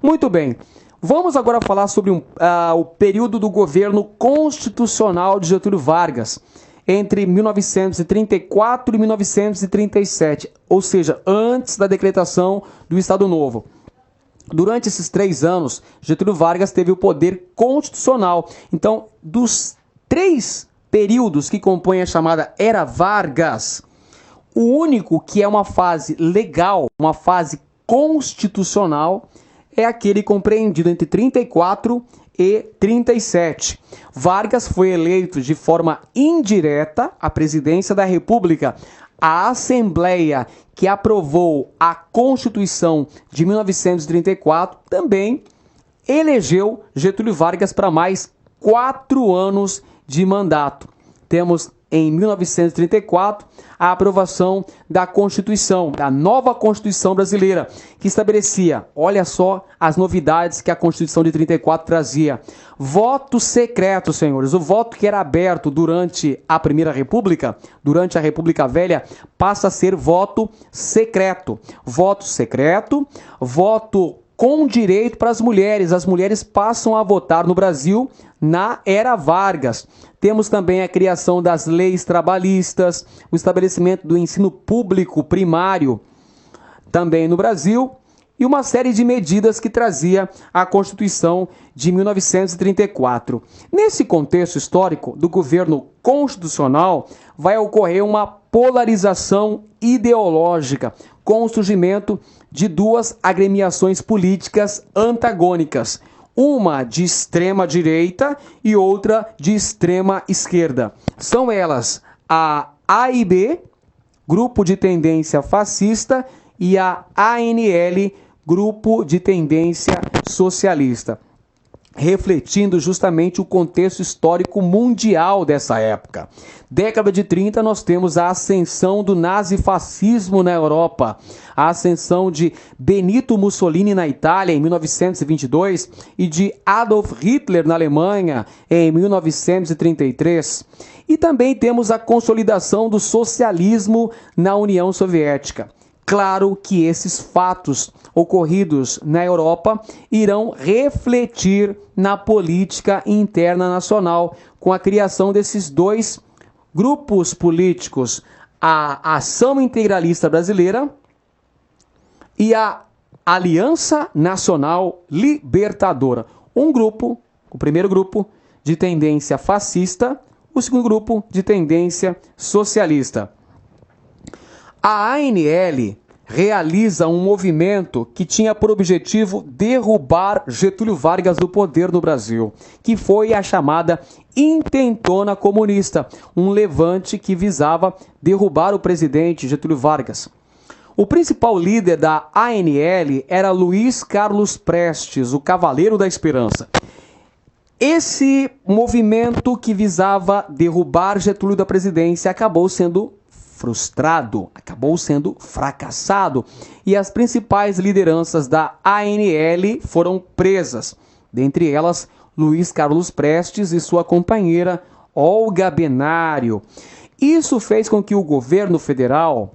Muito bem. Vamos agora falar sobre o período do governo constitucional de Getúlio Vargas, entre 1934 e 1937, ou seja, antes da decretação do Estado Novo. Durante esses 3 anos, Getúlio Vargas teve o poder constitucional. Então, dos 3 períodos que compõem a chamada Era Vargas, o único que é uma fase legal, uma fase constitucional, é aquele compreendido entre 34 e 37. Vargas foi eleito de forma indireta à presidência da República. A Assembleia que aprovou a Constituição de 1934 também elegeu Getúlio Vargas para mais 4 anos de mandato. Temos em 1934 a aprovação da Constituição, da nova Constituição brasileira, que estabelecia, olha só as novidades que a Constituição de 34 trazia. Voto secreto, senhores. O voto que era aberto durante a Primeira República, durante a República Velha, passa a ser voto secreto. Voto secreto, voto com direito para as mulheres. As mulheres passam a votar no Brasil na Era Vargas. Temos também a criação das leis trabalhistas, o estabelecimento do ensino público primário também no Brasil e uma série de medidas que trazia a Constituição de 1934. Nesse contexto histórico do governo constitucional, vai ocorrer uma polarização ideológica com o surgimento de 2 agremiações políticas antagônicas, uma de extrema direita e outra de extrema esquerda. São elas a AIB, Grupo de Tendência Fascista, e a ANL, Grupo de Tendência Socialista, refletindo justamente o contexto histórico mundial dessa época. Década de 30, nós temos a ascensão do nazifascismo na Europa, a ascensão de Benito Mussolini na Itália em 1922 e de Adolf Hitler na Alemanha em 1933. E também temos a consolidação do socialismo na União Soviética. Claro que esses fatos ocorridos na Europa irão refletir na política interna nacional, com a criação desses 2 grupos políticos, a Ação Integralista Brasileira e a Aliança Nacional Libertadora. Um grupo, o primeiro grupo, de tendência fascista, o segundo grupo de tendência socialista. A ANL realiza um movimento que tinha por objetivo derrubar Getúlio Vargas do poder no Brasil, que foi a chamada Intentona Comunista, um levante que visava derrubar o presidente Getúlio Vargas. O principal líder da ANL era Luiz Carlos Prestes, o Cavaleiro da Esperança. Esse movimento que visava derrubar Getúlio da presidência acabou sendo frustrado, acabou sendo fracassado, e as principais lideranças da ANL foram presas, dentre elas Luiz Carlos Prestes e sua companheira Olga Benário. Isso fez com que o governo federal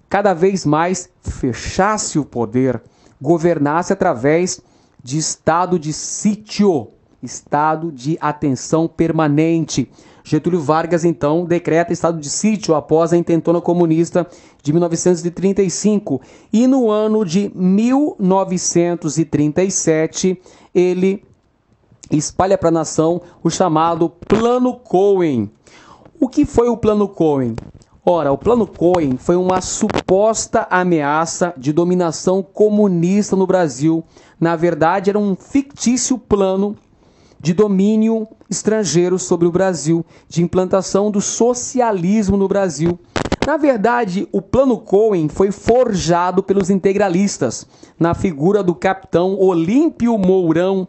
cada vez mais fechasse o poder, governasse através de estado de sítio, estado de atenção permanente. Getúlio Vargas, então, decreta estado de sítio após a Intentona Comunista de 1935. E no ano de 1937, ele espalha para a nação o chamado Plano Cohen. O que foi o Plano Cohen? Ora, o Plano Cohen foi uma suposta ameaça de dominação comunista no Brasil. Na verdade, era um fictício plano de domínio estrangeiro sobre o Brasil, de implantação do socialismo no Brasil. Na verdade, o Plano Cohen foi forjado pelos integralistas, na figura do capitão Olímpio Mourão,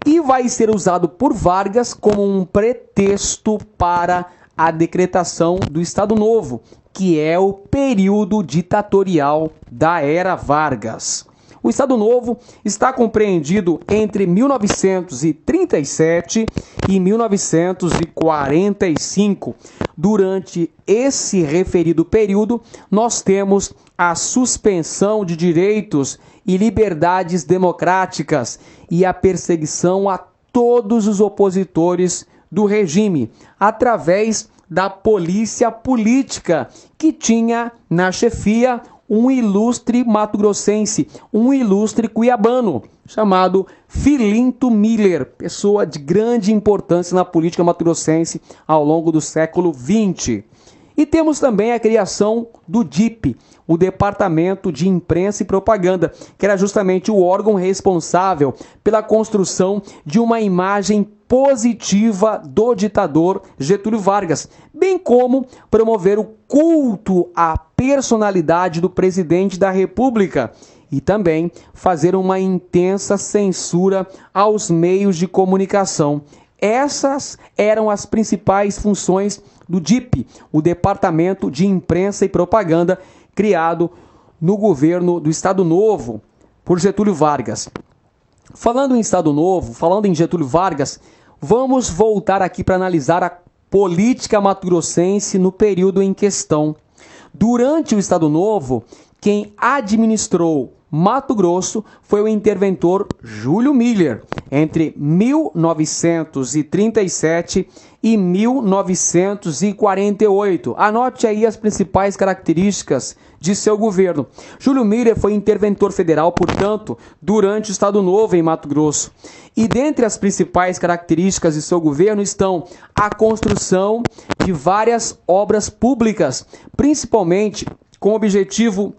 e vai ser usado por Vargas como um pretexto para a decretação do Estado Novo, que é o período ditatorial da Era Vargas. O Estado Novo está compreendido entre 1937 e 1945. Durante esse referido período, nós temos a suspensão de direitos e liberdades democráticas e a perseguição a todos os opositores do regime, através da polícia política, que tinha na chefia um ilustre mato-grossense, um ilustre cuiabano, chamado Filinto Miller, pessoa de grande importância na política mato-grossense ao longo do século XX. E temos também a criação do DIP, o Departamento de Imprensa e Propaganda, que era justamente o órgão responsável pela construção de uma imagem positiva do ditador Getúlio Vargas, bem como promover o culto à personalidade do presidente da República e também fazer uma intensa censura aos meios de comunicação. Essas eram as principais funções do DIP, o Departamento de Imprensa e Propaganda, criado no governo do Estado Novo por Getúlio Vargas. Falando em Estado Novo, falando em Getúlio Vargas, vamos voltar aqui para analisar a política mato-grossense no período em questão. Durante o Estado Novo, quem administrou Mato Grosso foi o interventor Júlio Miller, entre 1937 e 1948. Anote aí as principais características de seu governo. Júlio Miller foi interventor federal, portanto, durante o Estado Novo em Mato Grosso. E dentre as principais características de seu governo estão a construção de várias obras públicas, principalmente com o objetivo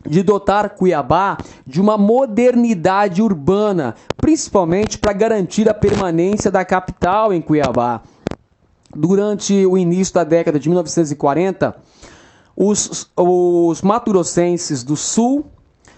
de dotar Cuiabá de uma modernidade urbana, principalmente para garantir a permanência da capital em Cuiabá. Durante o início da década de 1940, os mato-grossenses do Sul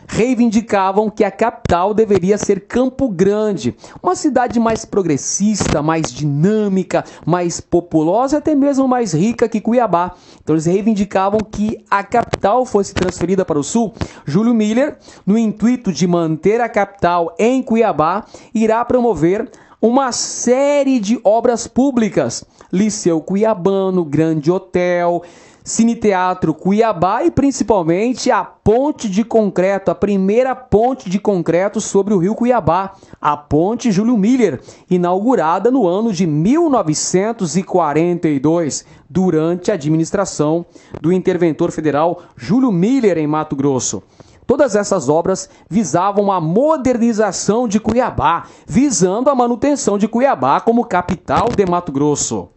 reivindicavam que a capital deveria ser Campo Grande, uma cidade mais progressista, mais dinâmica, mais populosa e até mesmo mais rica que Cuiabá. Então eles reivindicavam que a capital fosse transferida para o Sul. Júlio Miller, no intuito de manter a capital em Cuiabá, irá promover uma série de obras públicas: Liceu Cuiabano, Grande Hotel, Cine Teatro Cuiabá e principalmente a ponte de concreto, a primeira ponte de concreto sobre o rio Cuiabá, a Ponte Júlio Miller, inaugurada no ano de 1942, durante a administração do interventor federal Júlio Miller em Mato Grosso. Todas essas obras visavam a modernização de Cuiabá, visando a manutenção de Cuiabá como capital de Mato Grosso.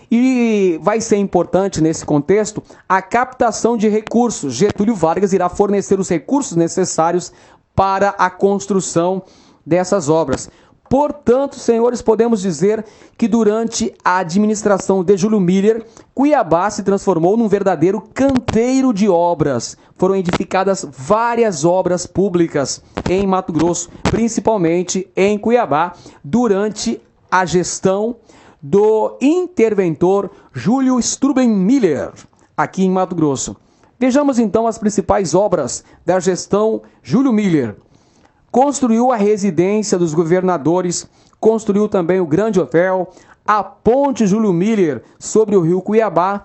E vai ser importante nesse contexto a captação de recursos. Getúlio Vargas irá fornecer os recursos necessários para a construção dessas obras. Portanto, senhores, podemos dizer que durante a administração de Júlio Miller, Cuiabá se transformou num verdadeiro canteiro de obras. Foram edificadas várias obras públicas em Mato Grosso, principalmente em Cuiabá, durante a gestão do interventor Júlio Struben Miller, aqui em Mato Grosso. Vejamos então as principais obras da gestão Júlio Miller. Construiu a residência dos governadores, construiu também o Grande Hotel, a Ponte Júlio Miller sobre o rio Cuiabá,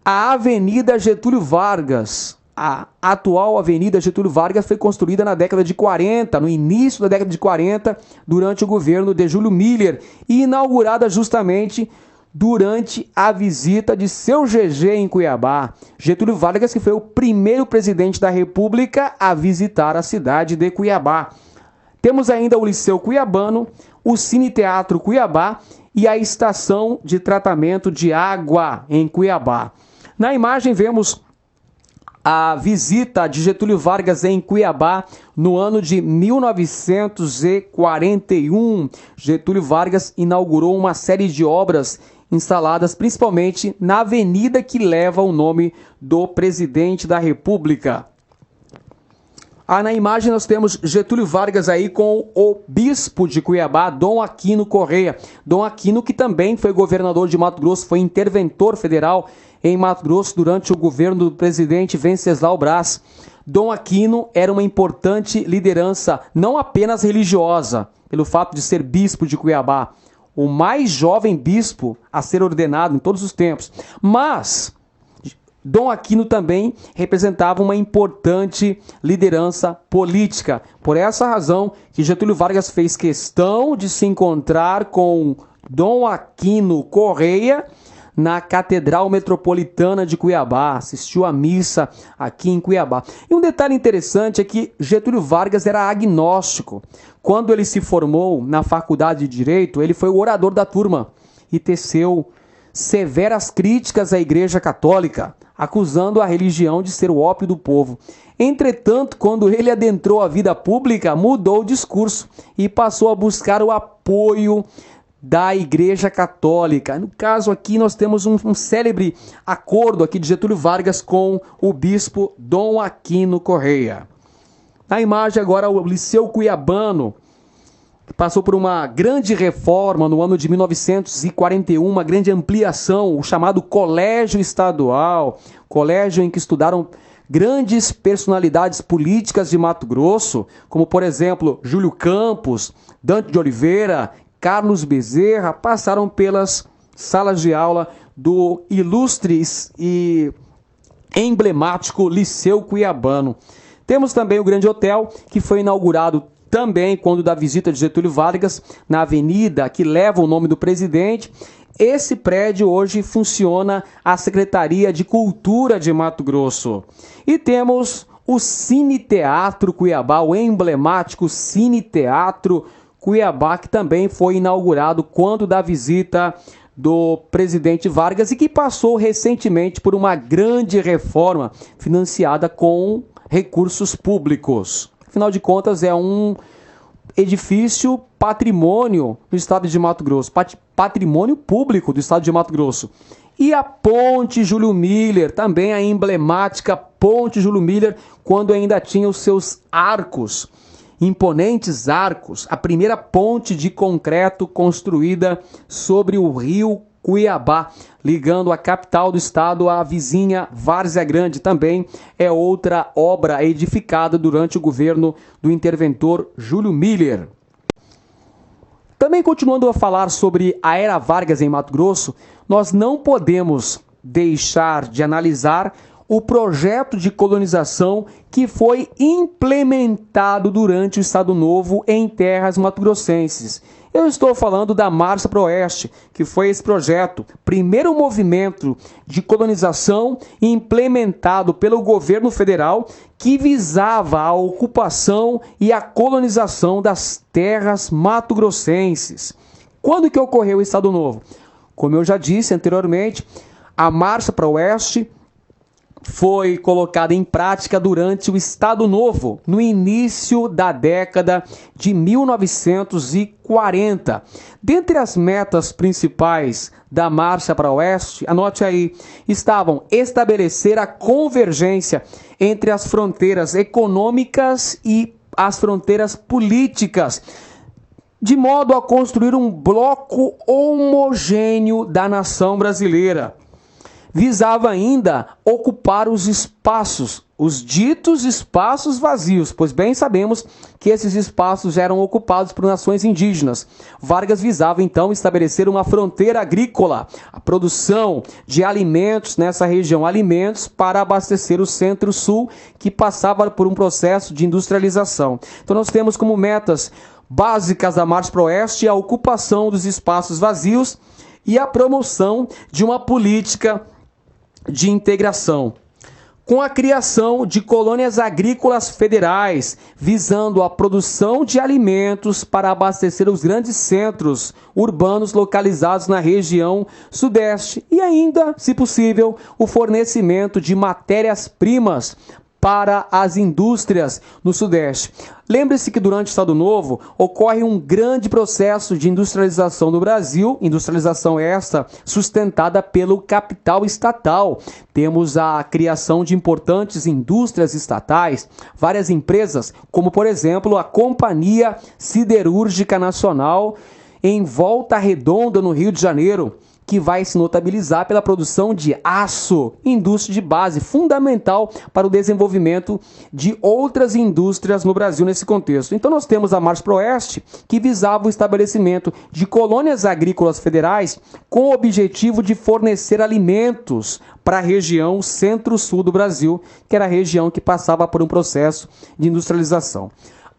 a Avenida Getúlio Vargas. A atual Avenida Getúlio Vargas foi construída na década de 40, no início da década de 40, durante o governo de Júlio Miller, e inaugurada justamente durante a visita de seu GG em Cuiabá. Getúlio Vargas, que foi o primeiro presidente da República a visitar a cidade de Cuiabá. Temos ainda o Liceu Cuiabano, o Cine Teatro Cuiabá e a Estação de Tratamento de Água em Cuiabá. Na imagem vemos a visita de Getúlio Vargas em Cuiabá no ano de 1941. Getúlio Vargas inaugurou uma série de obras instaladas principalmente na avenida que leva o nome do presidente da República. Na imagem nós temos Getúlio Vargas aí com o bispo de Cuiabá, Dom Aquino Correia. Dom Aquino, que também foi governador de Mato Grosso, foi interventor federal em Mato Grosso durante o governo do presidente Venceslau Braz. Dom Aquino era uma importante liderança, não apenas religiosa, pelo fato de ser bispo de Cuiabá, o mais jovem bispo a ser ordenado em todos os tempos, mas Dom Aquino também representava uma importante liderança política. Por essa razão que Getúlio Vargas fez questão de se encontrar com Dom Aquino Correia na Catedral Metropolitana de Cuiabá, assistiu à missa aqui em Cuiabá. E um detalhe interessante é que Getúlio Vargas era agnóstico. Quando ele se formou na Faculdade de Direito, ele foi o orador da turma e teceu severas críticas à Igreja Católica, acusando a religião de ser o ópio do povo. Entretanto, quando ele adentrou a vida pública, mudou o discurso e passou a buscar o apoio da Igreja Católica. No caso aqui nós temos um célebre acordo aqui de Getúlio Vargas com o bispo Dom Aquino Correia. Na imagem agora o Liceu Cuiabano, que passou por uma grande reforma no ano de 1941, uma grande ampliação, o chamado Colégio Estadual, colégio em que estudaram grandes personalidades políticas de Mato Grosso, como por exemplo Júlio Campos, Dante de Oliveira, Carlos Bezerra, passaram pelas salas de aula do ilustre e emblemático Liceu Cuiabano. Temos também o Grande Hotel, que foi inaugurado também quando da visita de Getúlio Vargas, na avenida que leva o nome do presidente. Esse prédio hoje funciona a Secretaria de Cultura de Mato Grosso. E temos o Cine Teatro Cuiabá, o emblemático Cine Teatro Cuiabá, que também foi inaugurado quando da visita do presidente Vargas e que passou recentemente por uma grande reforma financiada com recursos públicos. Afinal de contas, é um edifício patrimônio do estado de Mato Grosso, patrimônio público do estado de Mato Grosso. E a Ponte Júlio Miller, também a emblemática Ponte Júlio Miller, quando ainda tinha os seus arcos, imponentes arcos, a primeira ponte de concreto construída sobre o rio Cuiabá, ligando a capital do estado à vizinha Várzea Grande. Também é outra obra edificada durante o governo do interventor Júlio Miller. Também continuando a falar sobre a Era Vargas em Mato Grosso, nós não podemos deixar de analisar o projeto de colonização que foi implementado durante o Estado Novo em terras mato-grossenses. Eu estou falando da Marcha para o Oeste, que foi esse projeto, primeiro movimento de colonização implementado pelo governo federal que visava a ocupação e a colonização das terras mato-grossenses. Quando que ocorreu o Estado Novo? Como eu já disse anteriormente, a Marcha para o Oeste foi colocada em prática durante o Estado Novo, no início da década de 1940. Dentre as metas principais da Marcha para o Oeste, anote aí, estavam estabelecer a convergência entre as fronteiras econômicas e as fronteiras políticas, de modo a construir um bloco homogêneo da nação brasileira. Visava ainda ocupar os espaços, os ditos espaços vazios, pois bem sabemos que esses espaços eram ocupados por nações indígenas. Vargas visava então estabelecer uma fronteira agrícola, a produção de alimentos nessa região, alimentos para abastecer o Centro-Sul, que passava por um processo de industrialização. Então nós temos como metas básicas da Marcha para o Oeste a ocupação dos espaços vazios e a promoção de uma política de integração, com a criação de colônias agrícolas federais, visando a produção de alimentos para abastecer os grandes centros urbanos localizados na região sudeste e ainda, se possível, o fornecimento de matérias-primas para as indústrias no Sudeste. Lembre-se que durante o Estado Novo ocorre um grande processo de industrialização no Brasil, industrialização esta sustentada pelo capital estatal. Temos a criação de importantes indústrias estatais, várias empresas, como por exemplo a Companhia Siderúrgica Nacional em Volta Redonda, no Rio de Janeiro, que vai se notabilizar pela produção de aço, indústria de base fundamental para o desenvolvimento de outras indústrias no Brasil nesse contexto. Então nós temos a Marcha para o Oeste, que visava o estabelecimento de colônias agrícolas federais com o objetivo de fornecer alimentos para a região centro-sul do Brasil, que era a região que passava por um processo de industrialização.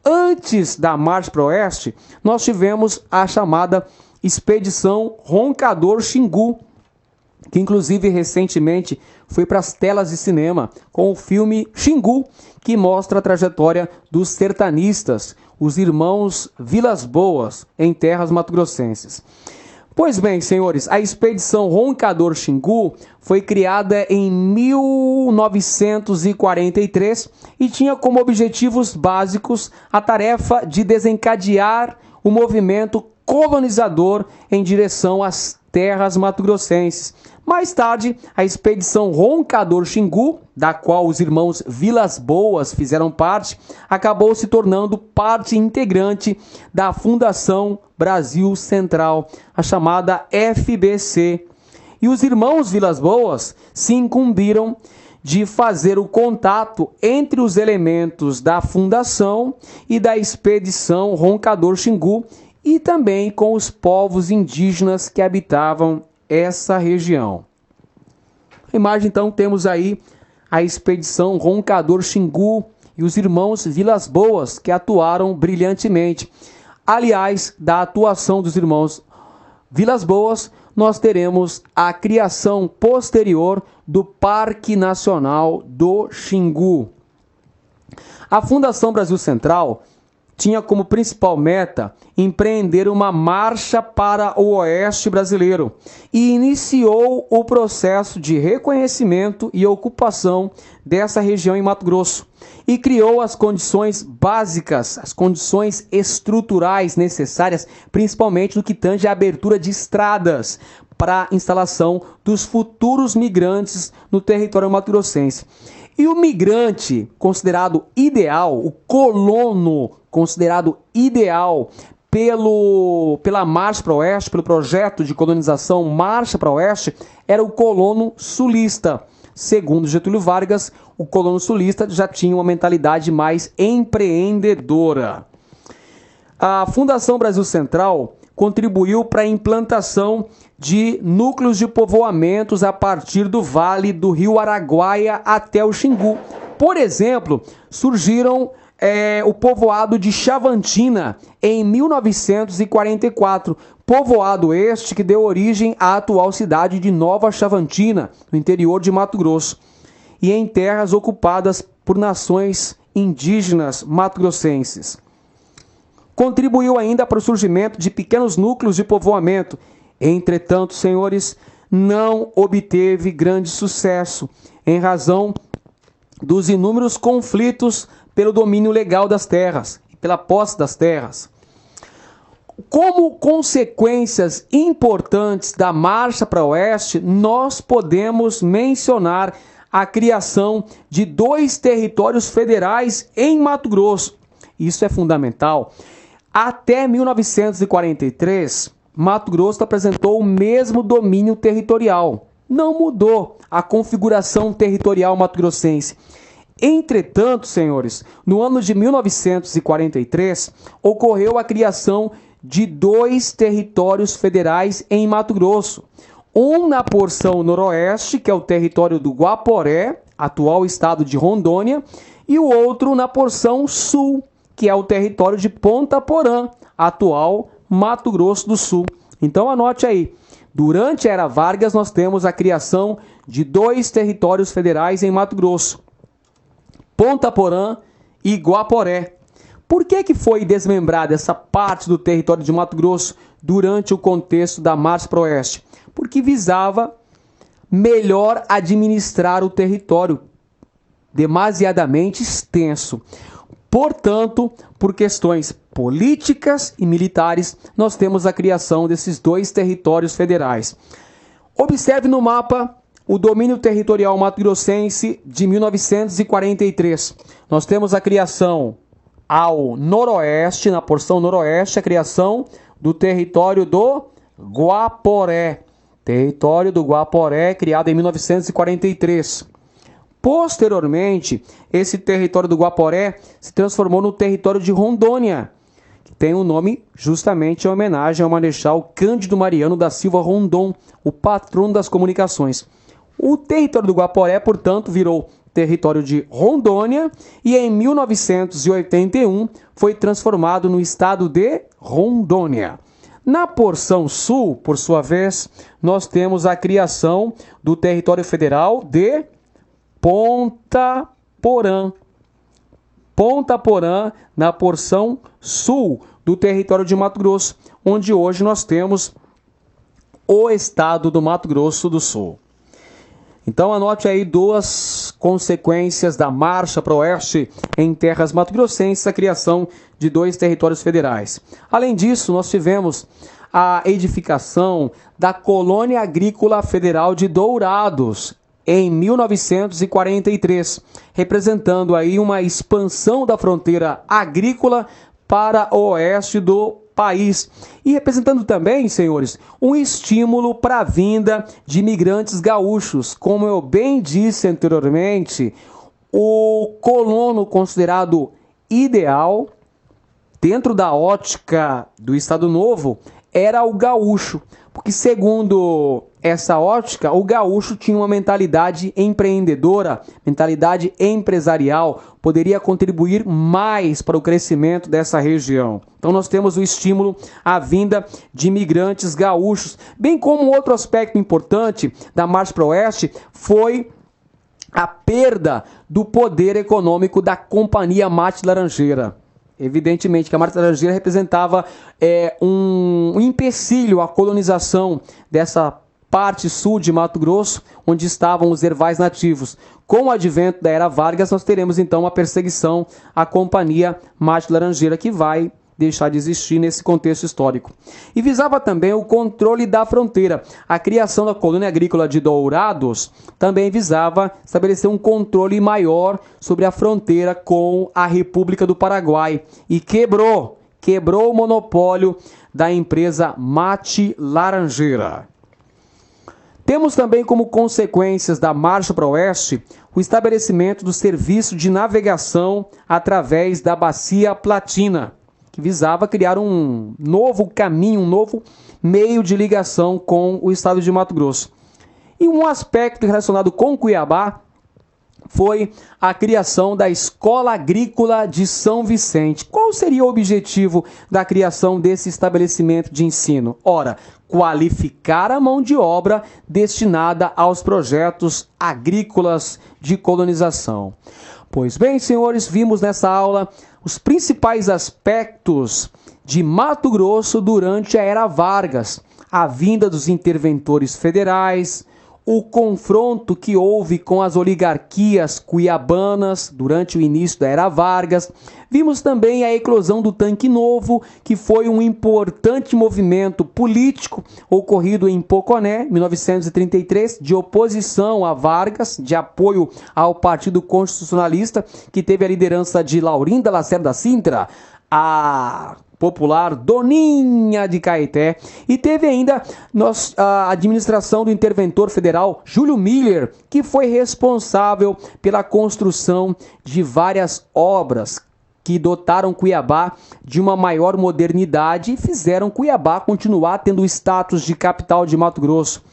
Antes da Marcha para o Oeste, nós tivemos a chamada Expedição Roncador Xingu, que inclusive recentemente foi para as telas de cinema com o filme Xingu, que mostra a trajetória dos sertanistas, os irmãos Vilas Boas, em terras mato-grossenses. Pois bem, senhores, a Expedição Roncador Xingu foi criada em 1943 e tinha como objetivos básicos a tarefa de desencadear o movimento colonizador em direção às terras mato-grossenses. Mais tarde, a Expedição Roncador Xingu, da qual os irmãos Vilas Boas fizeram parte, acabou se tornando parte integrante da Fundação Brasil Central, a chamada FBC. E os irmãos Vilas Boas se incumbiram de fazer o contato entre os elementos da Fundação e da Expedição Roncador Xingu e também com os povos indígenas que habitavam essa região. A imagem, então, temos aí a Expedição Roncador Xingu e os irmãos Vilas Boas, que atuaram brilhantemente. Aliás, da atuação dos irmãos Vilas Boas, nós teremos a criação posterior do Parque Nacional do Xingu. A Fundação Brasil Central tinha como principal meta empreender uma marcha para o Oeste brasileiro e iniciou o processo de reconhecimento e ocupação dessa região em Mato Grosso e criou as condições básicas, as condições estruturais necessárias, principalmente no que tange à abertura de estradas para a instalação dos futuros migrantes no território mato-grossense. E o migrante considerado ideal, o colono considerado ideal pela Marcha para o Oeste, pelo projeto de colonização Marcha para o Oeste, era o colono sulista. Segundo Getúlio Vargas, o colono sulista já tinha uma mentalidade mais empreendedora. A Fundação Brasil Central contribuiu para a implantação de núcleos de povoamentos a partir do vale do Rio Araguaia até o Xingu. Por exemplo, surgiram o povoado de Chavantina em 1944, povoado este que deu origem à atual cidade de Nova Chavantina, no interior de Mato Grosso, e em terras ocupadas por nações indígenas mato-grossenses. Contribuiu ainda para o surgimento de pequenos núcleos de povoamento. Entretanto, senhores, não obteve grande sucesso, em razão dos inúmeros conflitos pelo domínio legal das terras e pela posse das terras. Como consequências importantes da Marcha para o Oeste, nós podemos mencionar a criação de 2 territórios federais em Mato Grosso. Isso é fundamental. Até 1943, Mato Grosso apresentou o mesmo domínio territorial. Não mudou a configuração territorial mato-grossense. Entretanto, senhores, no ano de 1943, ocorreu a criação de 2 territórios federais em Mato Grosso. Um na porção noroeste, que é o território do Guaporé, atual estado de Rondônia, e o outro na porção sul, que é o território de Ponta Porã, atual Mato Grosso do Sul. Então anote aí, durante a Era Vargas nós temos a criação de 2 territórios federais em Mato Grosso, Ponta Porã e Guaporé. Por que foi desmembrada essa parte do território de Mato Grosso durante o contexto da Marcha para o Oeste? Porque visava melhor administrar o território, demasiadamente extenso. Portanto, por questões políticas e militares, nós temos a criação desses 2 territórios federais. Observe no mapa o domínio territorial mato-grossense de 1943. Nós temos a criação ao noroeste, na porção noroeste, a criação do território do Guaporé, Território do Guaporé, criado em 1943. Posteriormente, esse território do Guaporé se transformou no território de Rondônia, que tem o nome justamente em homenagem ao Marechal Cândido Mariano da Silva Rondon, o patrono das comunicações. O território do Guaporé, portanto, virou território de Rondônia e em 1981 foi transformado no estado de Rondônia. Na porção sul, por sua vez, nós temos a criação do território federal de Ponta Porã. Ponta Porã, na porção sul do território de Mato Grosso, onde hoje nós temos o estado do Mato Grosso do Sul. Então anote aí duas consequências da marcha para o oeste em terras mato-grossenses, a criação de 2 territórios federais. Além disso, nós tivemos a edificação da Colônia Agrícola Federal de Dourados, em 1943, representando aí uma expansão da fronteira agrícola para o oeste do país e representando também, senhores, um estímulo para a vinda de imigrantes gaúchos. Como eu bem disse anteriormente, o colono considerado ideal dentro da ótica do Estado Novo era o gaúcho, porque segundo essa ótica, o gaúcho tinha uma mentalidade empreendedora, mentalidade empresarial, poderia contribuir mais para o crescimento dessa região. Então nós temos o estímulo à vinda de imigrantes gaúchos, bem como outro aspecto importante da Marcha para o Oeste foi a perda do poder econômico da Companhia Mate Laranjeira. Evidentemente que a Mate Laranjeira representava um empecilho à colonização dessa parte sul de Mato Grosso, onde estavam os ervais nativos. Com o advento da Era Vargas, nós teremos então uma perseguição à Companhia Mate Laranjeira, que vai deixar de existir nesse contexto histórico. E visava também o controle da fronteira. A criação da colônia agrícola de Dourados também visava estabelecer um controle maior sobre a fronteira com a República do Paraguai e quebrou o monopólio da empresa Mate Laranjeira. Temos também como consequências da Marcha para o Oeste o estabelecimento do serviço de navegação através da Bacia Platina, que visava criar um novo caminho, um novo meio de ligação com o estado de Mato Grosso. E um aspecto relacionado com Cuiabá foi a criação da Escola Agrícola de São Vicente. Qual seria o objetivo da criação desse estabelecimento de ensino? Ora, qualificar a mão de obra destinada aos projetos agrícolas de colonização. Pois bem, senhores, vimos nessa aula os principais aspectos de Mato Grosso durante a Era Vargas, a vinda dos interventores federais, o confronto que houve com as oligarquias cuiabanas durante o início da Era Vargas. Vimos também a eclosão do Tanque Novo, que foi um importante movimento político ocorrido em Poconé, 1933, de oposição a Vargas, de apoio ao Partido Constitucionalista, que teve a liderança de Laurinda Lacerda Sintra, a popular Doninha de Caeté, e teve ainda a administração do interventor federal Júlio Miller, que foi responsável pela construção de várias obras que dotaram Cuiabá de uma maior modernidade e fizeram Cuiabá continuar tendo o status de capital de Mato Grosso.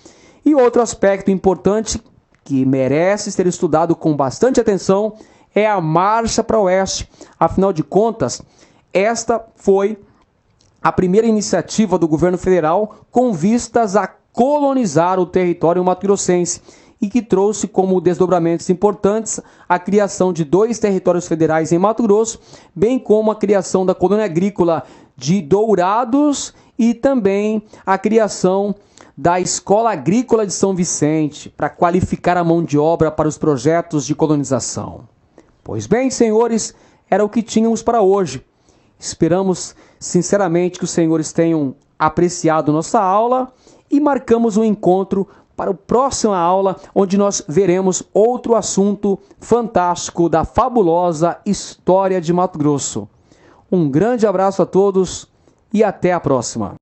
E outro aspecto importante que merece ser estudado com bastante atenção é a Marcha para o Oeste. Afinal de contas, esta foi a primeira iniciativa do governo federal com vistas a colonizar o território mato-grossense e que trouxe como desdobramentos importantes a criação de 2 territórios federais em Mato Grosso, bem como a criação da colônia agrícola de Dourados e também a criação da Escola Agrícola de São Vicente para qualificar a mão de obra para os projetos de colonização. Pois bem, senhores, era o que tínhamos para hoje. Esperamos sinceramente que os senhores tenham apreciado nossa aula e marcamos um encontro para a próxima aula, onde nós veremos outro assunto fantástico da fabulosa história de Mato Grosso. Um grande abraço a todos e até a próxima.